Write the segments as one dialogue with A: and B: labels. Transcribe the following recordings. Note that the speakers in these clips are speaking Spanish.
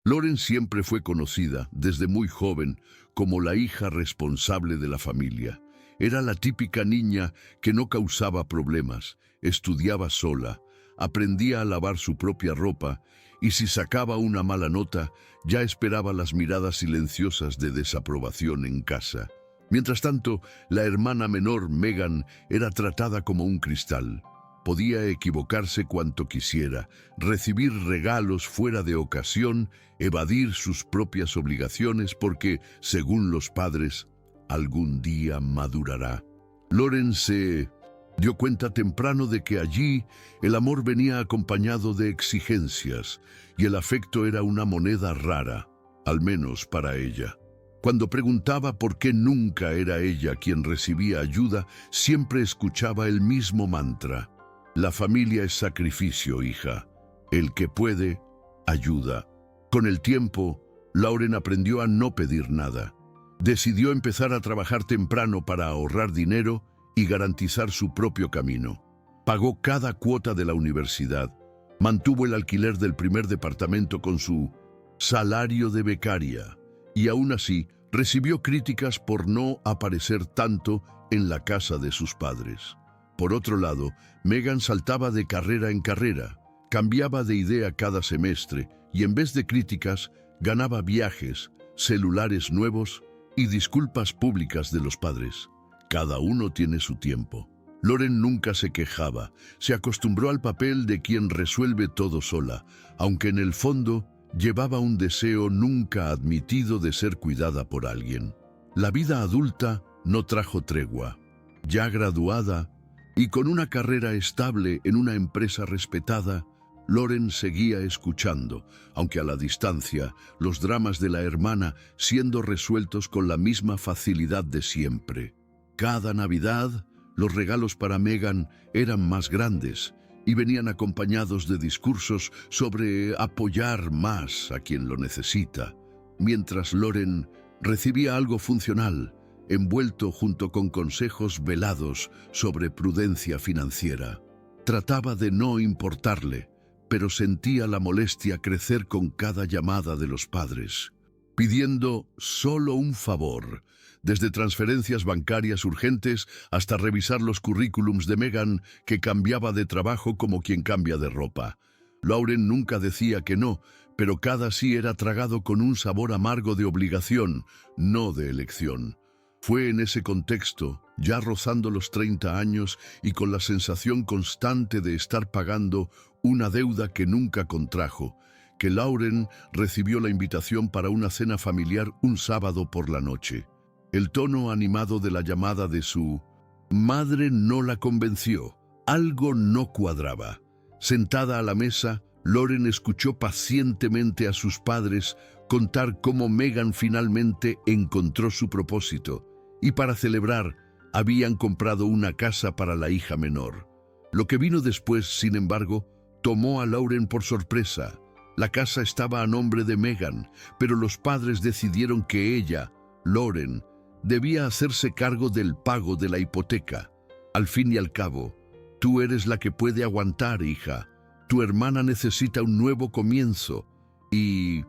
A: Lauren siempre fue conocida, desde muy joven, como la hija responsable de la familia. Era la típica niña que no causaba problemas, estudiaba sola, aprendía a lavar su propia ropa y si sacaba una mala nota, ya esperaba las miradas silenciosas de desaprobación en casa. Mientras tanto, la hermana menor, Megan, era tratada como un cristal. Podía equivocarse cuanto quisiera, recibir regalos fuera de ocasión, evadir sus propias obligaciones porque, según los padres, algún día madurará. Lauren se dio cuenta temprano de que allí el amor venía acompañado de exigencias y el afecto era una moneda rara, al menos para ella. Cuando preguntaba por qué nunca era ella quien recibía ayuda, siempre escuchaba el mismo mantra: la familia es sacrificio, hija. El que puede, ayuda. Con el tiempo, Lauren aprendió a no pedir nada. Decidió empezar a trabajar temprano para ahorrar dinero y garantizar su propio camino. Pagó cada cuota de la universidad, mantuvo el alquiler del primer departamento con su salario de becaria y aún así recibió críticas por no aparecer tanto en la casa de sus padres. Por otro lado, Megan saltaba de carrera en carrera, cambiaba de idea cada semestre y en vez de críticas ganaba viajes, celulares nuevos y disculpas públicas de los padres. Cada uno tiene su tiempo. Lauren nunca se quejaba, se acostumbró al papel de quien resuelve todo sola, aunque en el fondo llevaba un deseo nunca admitido de ser cuidada por alguien. La vida adulta no trajo tregua. Ya graduada y con una carrera estable en una empresa respetada, Lauren seguía escuchando, aunque a la distancia, los dramas de la hermana siendo resueltos con la misma facilidad de siempre. Cada Navidad, los regalos para Megan eran más grandes y venían acompañados de discursos sobre apoyar más a quien lo necesita, mientras Lauren recibía algo funcional, envuelto junto con consejos velados sobre prudencia financiera. Trataba de no importarle, pero sentía la molestia crecer con cada llamada de los padres, pidiendo solo un favor, desde transferencias bancarias urgentes hasta revisar los currículums de Megan, que cambiaba de trabajo como quien cambia de ropa. Lauren nunca decía que no, pero cada sí era tragado con un sabor amargo de obligación, no de elección. Fue en ese contexto, ya rozando los 30 años y con la sensación constante de estar pagando una deuda que nunca contrajo, que Lauren recibió la invitación para una cena familiar un sábado por la noche. El tono animado de la llamada de su madre no la convenció. Algo no cuadraba. Sentada a la mesa, Lauren escuchó pacientemente a sus padres contar cómo Megan finalmente encontró su propósito y para celebrar habían comprado una casa para la hija menor. Lo que vino después, sin embargo, tomó a Lauren por sorpresa. La casa estaba a nombre de Megan, pero los padres decidieron que ella, Lauren, debía hacerse cargo del pago de la hipoteca. Al fin y al cabo, tú eres la que puede aguantar, hija. Tu hermana necesita un nuevo comienzo y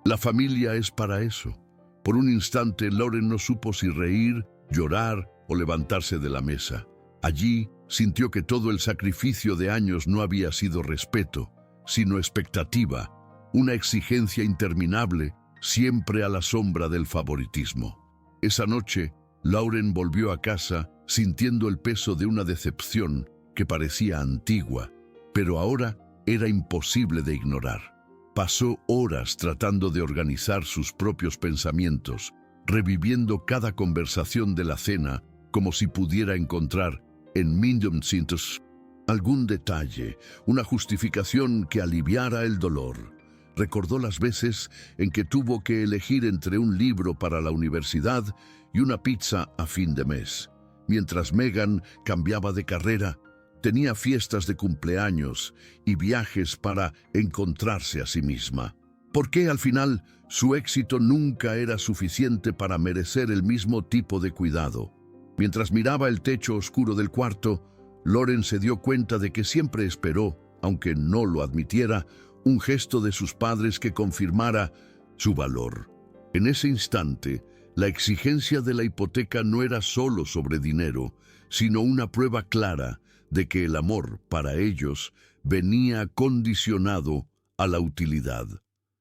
A: la familia es para eso. Por un instante, Lauren no supo si reír, llorar o levantarse de la mesa. Allí sintió que todo el sacrificio de años no había sido respeto, sino expectativa, una exigencia interminable, siempre a la sombra del favoritismo. Esa noche, Lauren volvió a casa sintiendo el peso de una decepción que parecía antigua, pero ahora era imposible de ignorar. Pasó horas tratando de organizar sus propios pensamientos, reviviendo cada conversación de la cena como si pudiera encontrar en minutos algún detalle, una justificación que aliviara el dolor. Recordó las veces en que tuvo que elegir entre un libro para la universidad y una pizza a fin de mes. Mientras Megan cambiaba de carrera, tenía fiestas de cumpleaños y viajes para encontrarse a sí misma. ¿Por qué al final su éxito nunca era suficiente para merecer el mismo tipo de cuidado? Mientras miraba el techo oscuro del cuarto, Lauren se dio cuenta de que siempre esperó, aunque no lo admitiera, un gesto de sus padres que confirmara su valor. En ese instante, la exigencia de la hipoteca no era solo sobre dinero, sino una prueba clara de que el amor, para ellos, venía condicionado a la utilidad.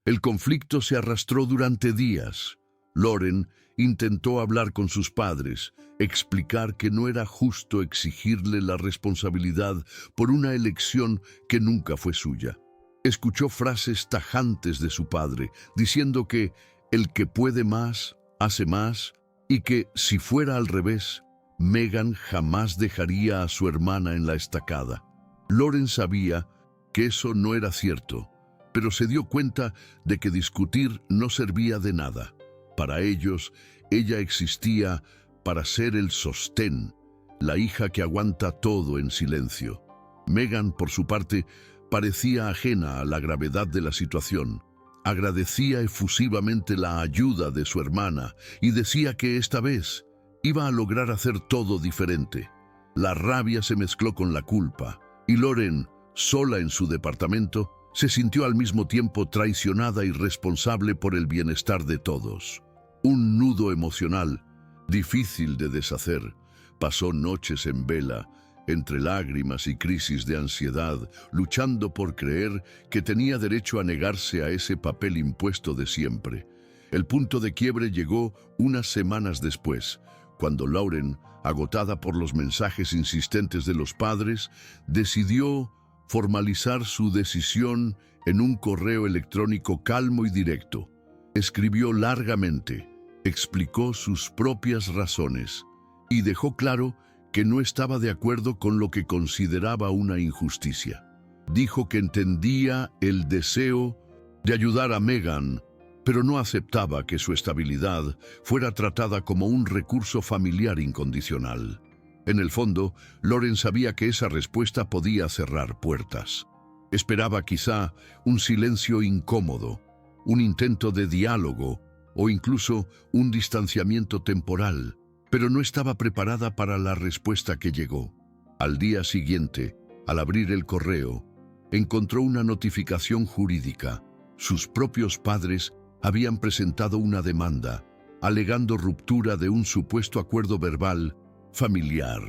A: El conflicto se arrastró durante días. Lauren intentó hablar con sus padres, explicar que no era justo exigirle la responsabilidad por una elección que nunca fue suya. Escuchó frases tajantes de su padre, diciendo que el que puede más, hace más, y que, si fuera al revés, Megan jamás dejaría a su hermana en la estacada. Lauren sabía que eso no era cierto, pero se dio cuenta de que discutir no servía de nada. Para ellos, ella existía para ser el sostén, la hija que aguanta todo en silencio. Megan, por su parte, parecía ajena a la gravedad de la situación. Agradecía efusivamente la ayuda de su hermana y decía que esta vez iba a lograr hacer todo diferente. La rabia se mezcló con la culpa y Lauren, sola en su departamento, se sintió al mismo tiempo traicionada y responsable por el bienestar de todos. Un nudo emocional, difícil de deshacer, pasó noches en vela, entre lágrimas y crisis de ansiedad, luchando por creer que tenía derecho a negarse a ese papel impuesto de siempre. El punto de quiebre llegó unas semanas después, cuando Lauren, agotada por los mensajes insistentes de los padres, decidió formalizar su decisión en un correo electrónico calmo y directo. Escribió largamente, explicó sus propias razones y dejó claro que no estaba de acuerdo con lo que consideraba una injusticia. Dijo que entendía el deseo de ayudar a Megan, pero no aceptaba que su estabilidad fuera tratada como un recurso familiar incondicional. En el fondo, Lauren sabía que esa respuesta podía cerrar puertas. Esperaba quizá un silencio incómodo, un intento de diálogo o incluso un distanciamiento temporal, pero no estaba preparada para la respuesta que llegó. Al día siguiente, al abrir el correo, encontró una notificación jurídica. Sus propios padres habían presentado una demanda, alegando ruptura de un supuesto acuerdo verbal familiar.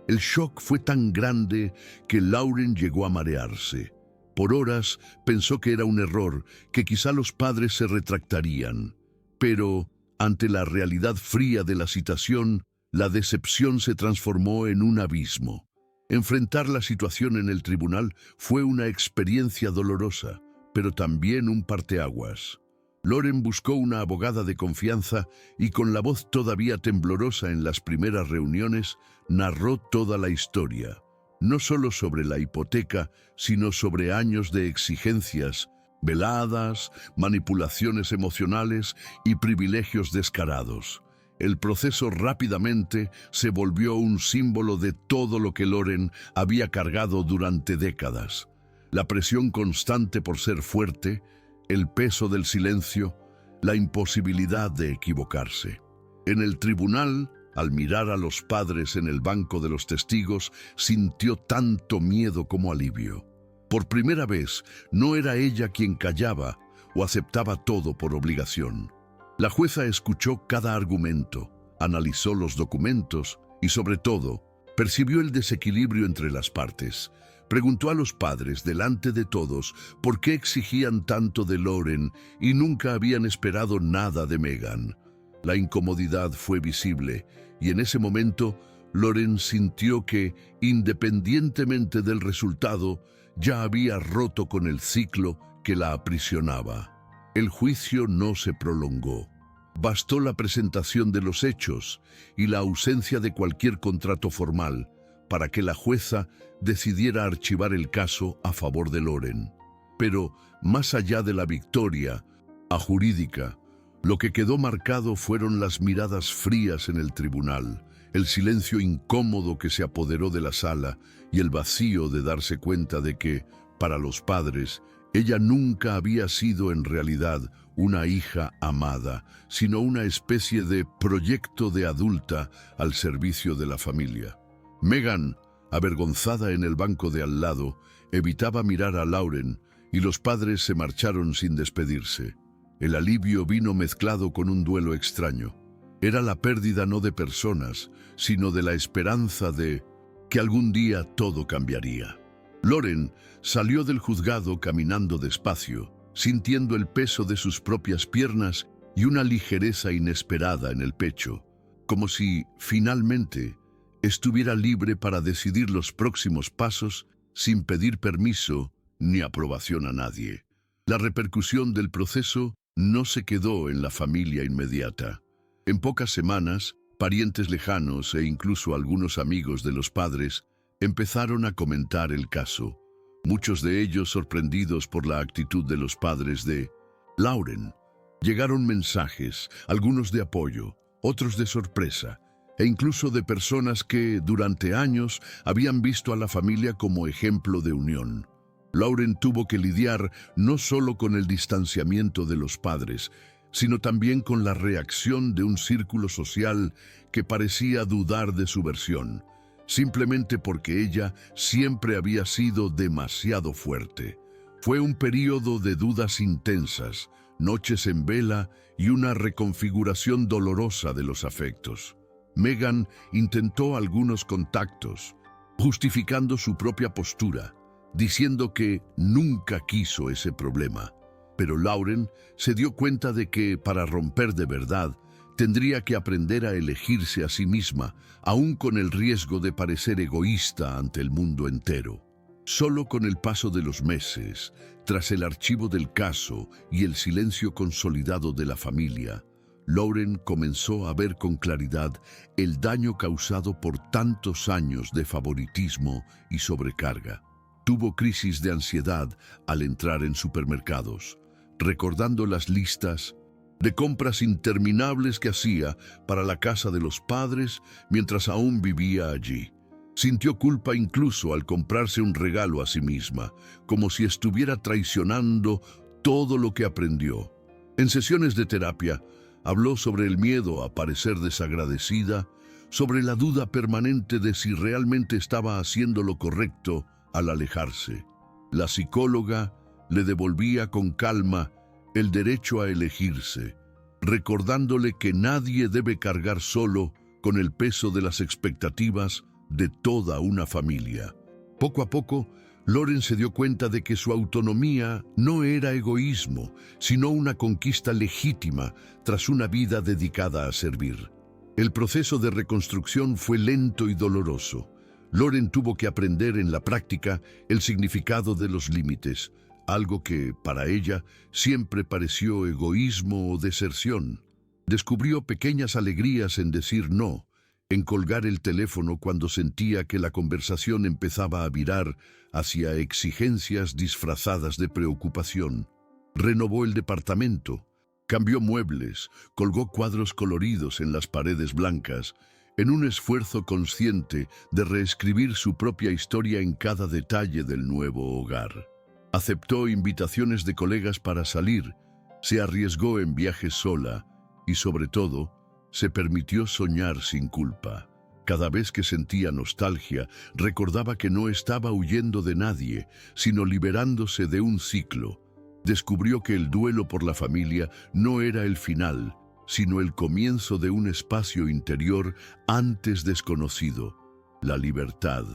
A: El shock fue tan grande que Lauren llegó a marearse. Por horas pensó que era un error, que quizá los padres se retractarían. Pero, ante la realidad fría de la situación, la decepción se transformó en un abismo. Enfrentar la situación en el tribunal fue una experiencia dolorosa, pero también un parteaguas. Lauren buscó una abogada de confianza y con la voz todavía temblorosa en las primeras reuniones, narró toda la historia, no solo sobre la hipoteca, sino sobre años de exigencias, veladas, manipulaciones emocionales y privilegios descarados. El proceso rápidamente se volvió un símbolo de todo lo que Lauren había cargado durante décadas. La presión constante por ser fuerte, el peso del silencio, la imposibilidad de equivocarse. En el tribunal, al mirar a los padres en el banco de los testigos, sintió tanto miedo como alivio. Por primera vez, no era ella quien callaba o aceptaba todo por obligación. La jueza escuchó cada argumento, analizó los documentos y, sobre todo, percibió el desequilibrio entre las partes. Preguntó a los padres, delante de todos, por qué exigían tanto de Lauren y nunca habían esperado nada de Megan. La incomodidad fue visible y en ese momento Lauren sintió que, independientemente del resultado, ya había roto con el ciclo que la aprisionaba. El juicio no se prolongó. Bastó la presentación de los hechos y la ausencia de cualquier contrato formal para que la jueza decidiera archivar el caso a favor de Lauren. Pero, más allá de la victoria jurídica, lo que quedó marcado fueron las miradas frías en el tribunal, el silencio incómodo que se apoderó de la sala y el vacío de darse cuenta de que, para los padres, ella nunca había sido en realidad una hija amada, sino una especie de proyecto de adulta al servicio de la familia. Megan, avergonzada en el banco de al lado, evitaba mirar a Lauren, y los padres se marcharon sin despedirse. El alivio vino mezclado con un duelo extraño. Era la pérdida no de personas, sino de la esperanza de que algún día todo cambiaría. Lauren salió del juzgado caminando despacio, sintiendo el peso de sus propias piernas y una ligereza inesperada en el pecho, como si, finalmente, estuviera libre para decidir los próximos pasos sin pedir permiso ni aprobación a nadie. La repercusión del proceso no se quedó en la familia inmediata. En pocas semanas, parientes lejanos e incluso algunos amigos de los padres empezaron a comentar el caso, muchos de ellos sorprendidos por la actitud de los padres de Lauren. Llegaron mensajes, algunos de apoyo, otros de sorpresa, e incluso de personas que, durante años, habían visto a la familia como ejemplo de unión. Lauren tuvo que lidiar no solo con el distanciamiento de los padres, sino también con la reacción de un círculo social que parecía dudar de su versión, simplemente porque ella siempre había sido demasiado fuerte. Fue un período de dudas intensas, noches en vela y una reconfiguración dolorosa de los afectos. Megan intentó algunos contactos, justificando su propia postura, diciendo que nunca quiso ese problema. Pero Lauren se dio cuenta de que, para romper de verdad, tendría que aprender a elegirse a sí misma, aun con el riesgo de parecer egoísta ante el mundo entero. Solo con el paso de los meses, tras el archivo del caso y el silencio consolidado de la familia, Lauren comenzó a ver con claridad el daño causado por tantos años de favoritismo y sobrecarga. Tuvo crisis de ansiedad al entrar en supermercados, recordando las listas de compras interminables que hacía para la casa de los padres mientras aún vivía allí. Sintió culpa incluso al comprarse un regalo a sí misma, como si estuviera traicionando todo lo que aprendió. En sesiones de terapia, habló sobre el miedo a parecer desagradecida, sobre la duda permanente de si realmente estaba haciendo lo correcto al alejarse. La psicóloga le devolvía con calma el derecho a elegirse, recordándole que nadie debe cargar solo con el peso de las expectativas de toda una familia. Poco a poco, Lauren se dio cuenta de que su autonomía no era egoísmo, sino una conquista legítima tras una vida dedicada a servir. El proceso de reconstrucción fue lento y doloroso. Lauren tuvo que aprender en la práctica el significado de los límites, algo que, para ella, siempre pareció egoísmo o deserción. Descubrió pequeñas alegrías en decir no, en colgar el teléfono cuando sentía que la conversación empezaba a virar hacia exigencias disfrazadas de preocupación. Renovó el departamento, cambió muebles, colgó cuadros coloridos en las paredes blancas, en un esfuerzo consciente de reescribir su propia historia en cada detalle del nuevo hogar. Aceptó invitaciones de colegas para salir, se arriesgó en viajes sola y, sobre todo, se permitió soñar sin culpa. Cada vez que sentía nostalgia, recordaba que no estaba huyendo de nadie, sino liberándose de un ciclo. Descubrió que el duelo por la familia no era el final, sino el comienzo de un espacio interior antes desconocido, la libertad,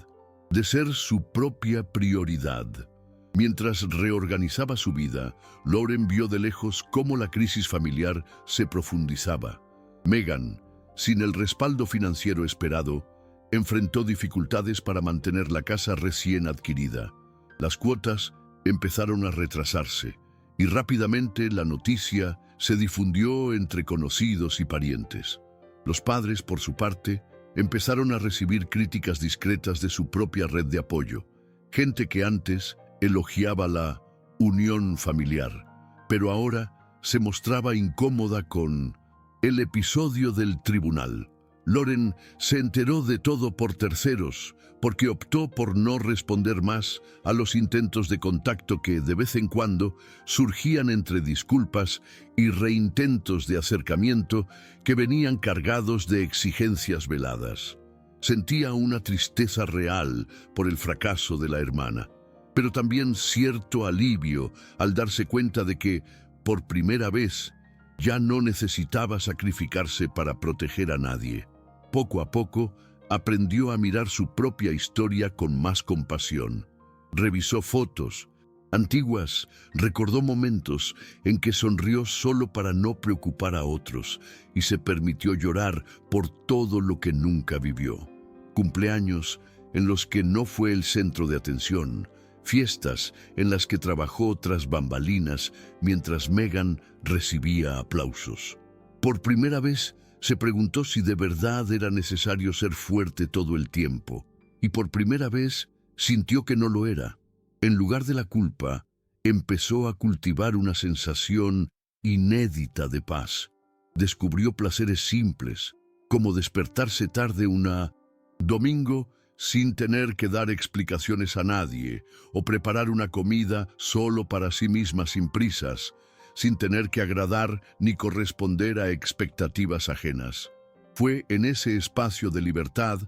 A: de ser su propia prioridad. Mientras reorganizaba su vida, Lauren vio de lejos cómo la crisis familiar se profundizaba. Megan, sin el respaldo financiero esperado, enfrentó dificultades para mantener la casa recién adquirida. Las cuotas empezaron a retrasarse y rápidamente la noticia se difundió entre conocidos y parientes. Los padres, por su parte, empezaron a recibir críticas discretas de su propia red de apoyo, gente que antes elogiaba la unión familiar, pero ahora se mostraba incómoda con el episodio del tribunal. Lauren se enteró de todo por terceros, porque optó por no responder más a los intentos de contacto que, de vez en cuando, surgían entre disculpas y reintentos de acercamiento que venían cargados de exigencias veladas. Sentía una tristeza real por el fracaso de la hermana. pero también cierto alivio al darse cuenta de que, por primera vez, ya no necesitaba sacrificarse para proteger a nadie. Poco a poco, aprendió a mirar su propia historia con más compasión. Revisó fotos antiguas, recordó momentos en que sonrió solo para no preocupar a otros y se permitió llorar por todo lo que nunca vivió. Cumpleaños en los que no fue el centro de atención, fiestas en las que trabajó tras bambalinas mientras Megan recibía aplausos. Por primera vez se preguntó si de verdad era necesario ser fuerte todo el tiempo, y por primera vez sintió que no lo era. En lugar de la culpa, empezó a cultivar una sensación inédita de paz. Descubrió placeres simples, como despertarse tarde una domingo sin tener que dar explicaciones a nadie, o preparar una comida solo para sí misma sin prisas, sin tener que agradar ni corresponder a expectativas ajenas. Fue en ese espacio de libertad,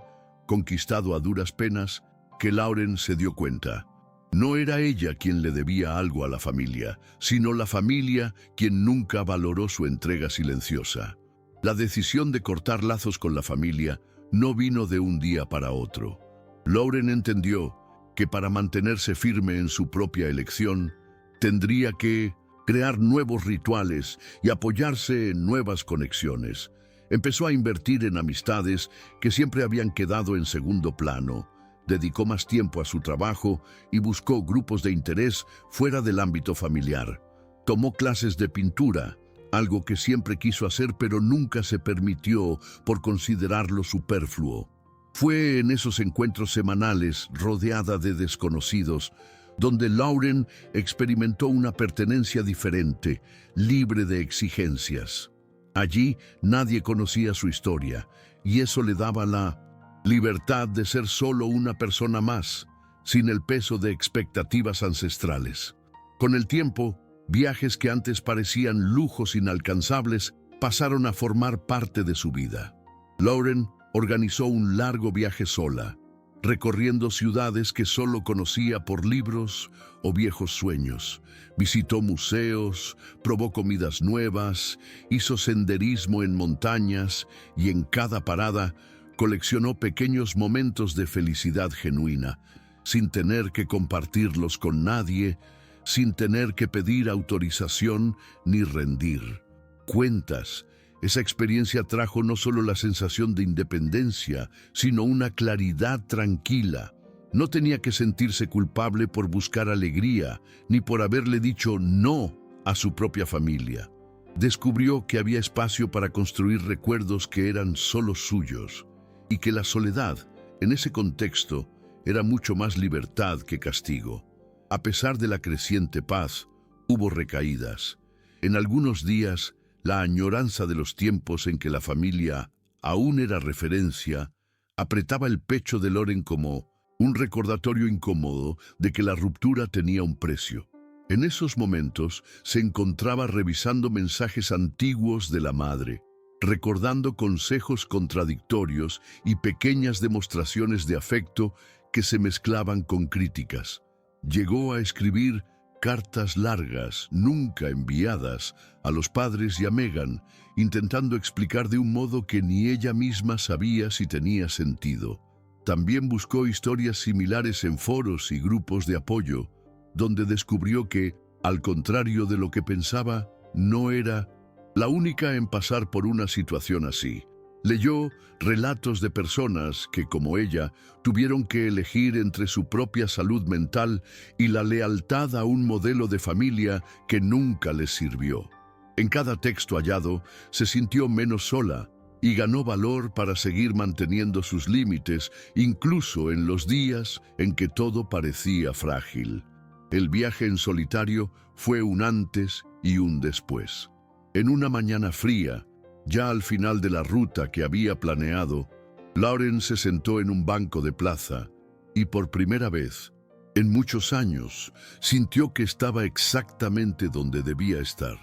A: conquistado a duras penas, que Lauren se dio cuenta. No era ella quien le debía algo a la familia, sino la familia quien nunca valoró su entrega silenciosa. La decisión de cortar lazos con la familia no vino de un día para otro. Lauren entendió que para mantenerse firme en su propia elección, tendría que crear nuevos rituales y apoyarse en nuevas conexiones. Empezó a invertir en amistades que siempre habían quedado en segundo plano. Dedicó más tiempo a su trabajo y buscó grupos de interés fuera del ámbito familiar. Tomó clases de pintura, algo que siempre quiso hacer pero nunca se permitió por considerarlo superfluo. Fue en esos encuentros semanales, rodeada de desconocidos, donde Lauren experimentó una pertenencia diferente, libre de exigencias. Allí nadie conocía su historia, y eso le daba la libertad de ser solo una persona más, sin el peso de expectativas ancestrales. Con el tiempo, viajes que antes parecían lujos inalcanzables pasaron a formar parte de su vida. Lauren organizó un largo viaje sola, recorriendo ciudades que solo conocía por libros o viejos sueños. Visitó museos, probó comidas nuevas, hizo senderismo en montañas y en cada parada coleccionó pequeños momentos de felicidad genuina, sin tener que compartirlos con nadie, sin tener que pedir autorización ni rendir cuentas. Esa experiencia trajo no solo la sensación de independencia, sino una claridad tranquila. No tenía que sentirse culpable por buscar alegría, ni por haberle dicho no a su propia familia. Descubrió que había espacio para construir recuerdos que eran solo suyos, y que la soledad, en ese contexto, era mucho más libertad que castigo. A pesar de la creciente paz, hubo recaídas. En algunos días, la añoranza de los tiempos en que la familia aún era referencia apretaba el pecho de Lauren como un recordatorio incómodo de que la ruptura tenía un precio. En esos momentos se encontraba revisando mensajes antiguos de la madre, recordando consejos contradictorios y pequeñas demostraciones de afecto que se mezclaban con críticas. Llegó a escribir cartas largas, nunca enviadas, a los padres y a Megan, intentando explicar de un modo que ni ella misma sabía si tenía sentido. También buscó historias similares en foros y grupos de apoyo, donde descubrió que, al contrario de lo que pensaba, no era la única en pasar por una situación así. Leyó relatos de personas que, como ella, tuvieron que elegir entre su propia salud mental y la lealtad a un modelo de familia que nunca les sirvió. En cada texto hallado, se sintió menos sola y ganó valor para seguir manteniendo sus límites, incluso en los días en que todo parecía frágil. El viaje en solitario fue un antes y un después. En una mañana fría, ya al final de la ruta que había planeado, Lauren se sentó en un banco de plaza y por primera vez, en muchos años, sintió que estaba exactamente donde debía estar.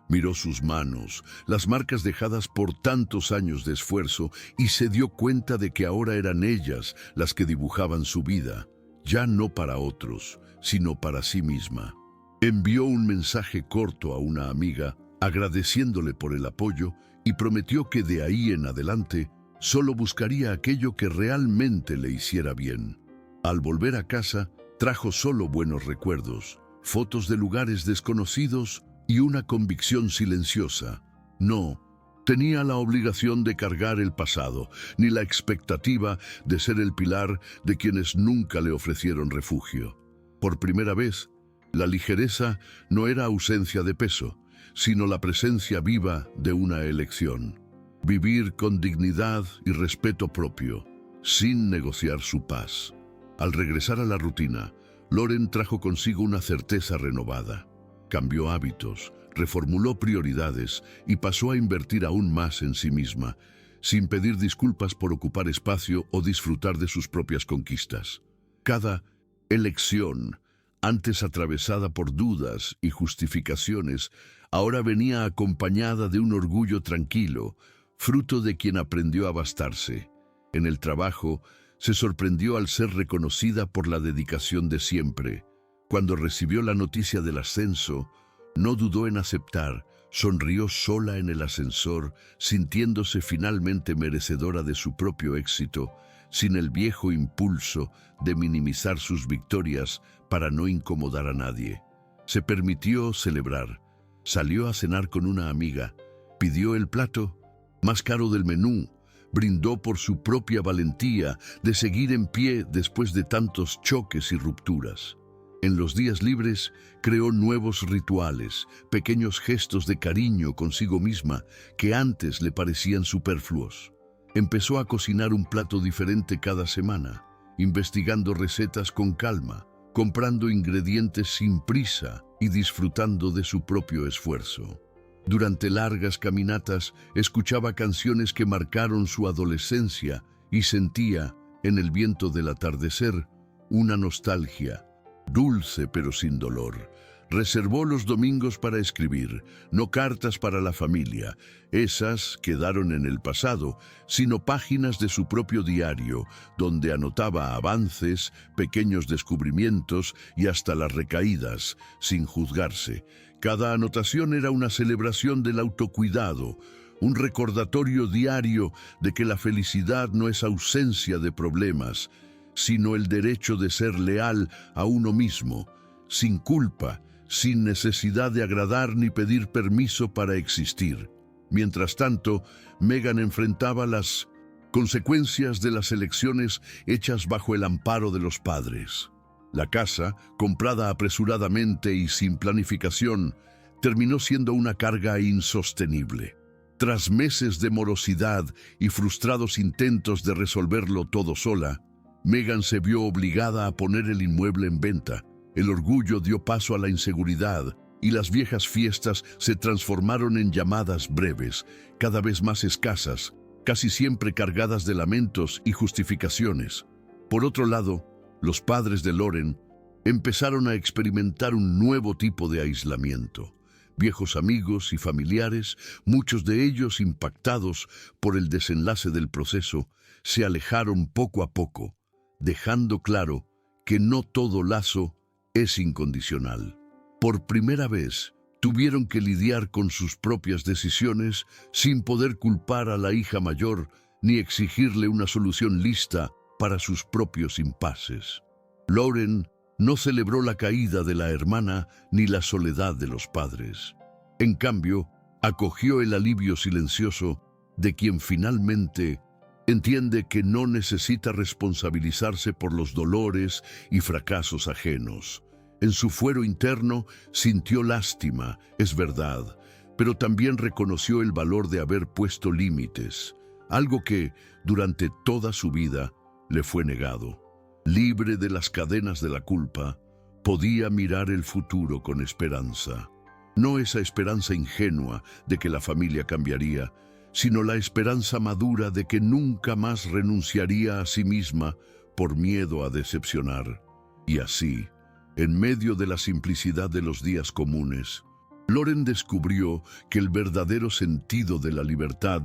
A: Miró sus manos, las marcas dejadas por tantos años de esfuerzo, y se dio cuenta de que ahora eran ellas las que dibujaban su vida. ya no para otros, sino para sí misma. Envió un mensaje corto a una amiga, agradeciéndole por el apoyo, y prometió que de ahí en adelante solo buscaría aquello que realmente le hiciera bien. Al volver a casa, trajo solo buenos recuerdos, fotos de lugares desconocidos y una convicción silenciosa. No tenía la obligación de cargar el pasado, ni la expectativa de ser el pilar de quienes nunca le ofrecieron refugio. Por primera vez, la ligereza no era ausencia de peso, sino la presencia viva de una elección. Vivir con dignidad y respeto propio, sin negociar su paz. Al regresar a la rutina, Lauren trajo consigo una certeza renovada. Cambió hábitos, reformuló prioridades y pasó a invertir aún más en sí misma, sin pedir disculpas por ocupar espacio o disfrutar de sus propias conquistas. Cada elección, antes atravesada por dudas y justificaciones, ahora venía acompañada de un orgullo tranquilo, fruto de quien aprendió a bastarse. En el trabajo, se sorprendió al ser reconocida por la dedicación de siempre. Cuando recibió la noticia del ascenso, no dudó en aceptar, sonrió sola en el ascensor, sintiéndose finalmente merecedora de su propio éxito, sin el viejo impulso de minimizar sus victorias para no incomodar a nadie. Se permitió celebrar. Salió a cenar con una amiga, pidió el plato más caro del menú, brindó por su propia valentía de seguir en pie después de tantos choques y rupturas. En los días libres, creó nuevos rituales, pequeños gestos de cariño consigo misma que antes le parecían superfluos. Empezó a cocinar un plato diferente cada semana, investigando recetas con calma, comprando ingredientes sin prisa y disfrutando de su propio esfuerzo. Durante largas caminatas, escuchaba canciones que marcaron su adolescencia y sentía, en el viento del atardecer, una nostalgia, dulce pero sin dolor. Reservó los domingos para escribir, no cartas para la familia. Esas quedaron en el pasado, sino páginas de su propio diario, donde anotaba avances, pequeños descubrimientos y hasta las recaídas, sin juzgarse. Cada anotación era una celebración del autocuidado, un recordatorio diario de que la felicidad no es ausencia de problemas, sino el derecho de ser leal a uno mismo, sin culpa, sin necesidad de agradar ni pedir permiso para existir. Mientras tanto, Megan enfrentaba las consecuencias de las elecciones hechas bajo el amparo de los padres. La casa, comprada apresuradamente y sin planificación, terminó siendo una carga insostenible. Tras meses de morosidad y frustrados intentos de resolverlo todo sola, Megan se vio obligada a poner el inmueble en venta. El orgullo dio paso a la inseguridad y las viejas fiestas se transformaron en llamadas breves, cada vez más escasas, casi siempre cargadas de lamentos y justificaciones. Por otro lado, los padres de Lauren empezaron a experimentar un nuevo tipo de aislamiento. Viejos amigos y familiares, muchos de ellos impactados por el desenlace del proceso, se alejaron poco a poco, dejando claro que no todo lazo es incondicional. Por primera vez, tuvieron que lidiar con sus propias decisiones sin poder culpar a la hija mayor ni exigirle una solución lista para sus propios impases. Lauren no celebró la caída de la hermana ni la soledad de los padres. En cambio, acogió el alivio silencioso de quien finalmente entiende que no necesita responsabilizarse por los dolores y fracasos ajenos. En su fuero interno sintió lástima, es verdad, pero también reconoció el valor de haber puesto límites, algo que, durante toda su vida, le fue negado. Libre de las cadenas de la culpa, podía mirar el futuro con esperanza. No esa esperanza ingenua de que la familia cambiaría, sino la esperanza madura de que nunca más renunciaría a sí misma por miedo a decepcionar. Y así, en medio de la simplicidad de los días comunes, Lauren descubrió que el verdadero sentido de la libertad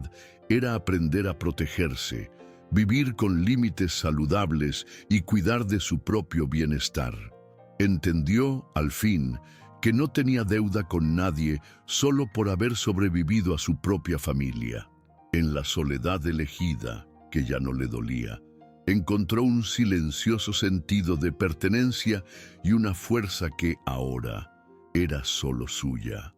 A: era aprender a protegerse, vivir con límites saludables y cuidar de su propio bienestar. Entendió, al fin, que no tenía deuda con nadie solo por haber sobrevivido a su propia familia. En la soledad elegida, que ya no le dolía, encontró un silencioso sentido de pertenencia y una fuerza que ahora era solo suya.